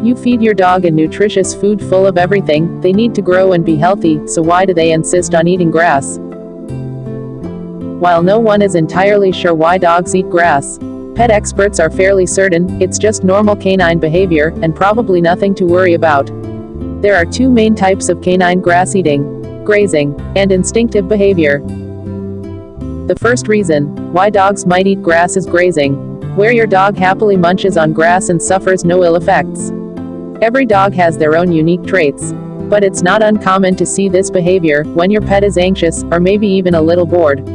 You feed your dog a nutritious food full of everything they need to grow and be healthy, so why do they insist on eating grass? While no one is entirely sure why dogs eat grass, pet experts are fairly certain it's just normal canine behavior, and probably nothing to worry about. There are two main types of canine grass eating: grazing and instinctive behavior. The first reason why dogs might eat grass is grazing, where your dog happily munches on grass and suffers no ill effects. Every dog has their own unique traits, but it's not uncommon to see this behavior when your pet is anxious, or maybe even a little bored.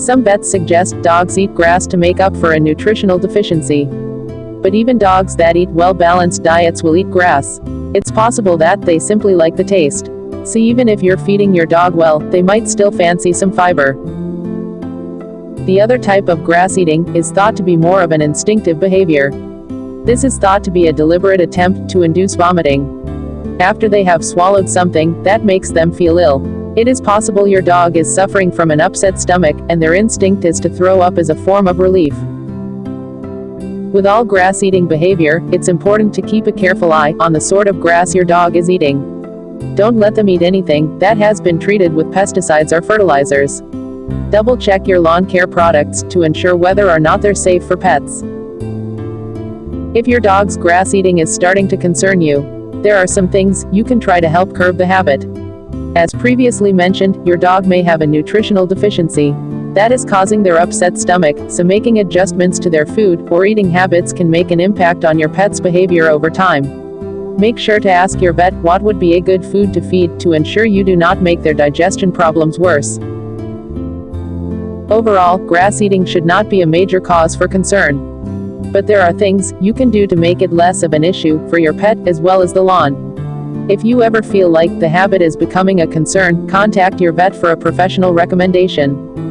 Some vets suggest dogs eat grass to make up for a nutritional deficiency. But even dogs that eat well-balanced diets will eat grass. It's possible that they simply like the taste. So even if you're feeding your dog well, they might still fancy some fiber. The other type of grass eating is thought to be more of an instinctive behavior. This is thought to be a deliberate attempt to induce vomiting after they have swallowed something that makes them feel ill. It is possible your dog is suffering from an upset stomach, and their instinct is to throw up as a form of relief. With all grass-eating behavior, it's important to keep a careful eye on the sort of grass your dog is eating. Don't let them eat anything that has been treated with pesticides or fertilizers. Double-check your lawn care products to ensure whether or not they're safe for pets. If your dog's grass eating is starting to concern you, there are some things you can try to help curb the habit. As previously mentioned, your dog may have a nutritional deficiency that is causing their upset stomach, so making adjustments to their food or eating habits can make an impact on your pet's behavior over time. Make sure to ask your vet what would be a good food to feed to ensure you do not make their digestion problems worse. Overall, grass eating should not be a major cause for concern. But there are things you can do to make it less of an issue for your pet as well as the lawn. If you ever feel like the habit is becoming a concern, contact your vet for a professional recommendation.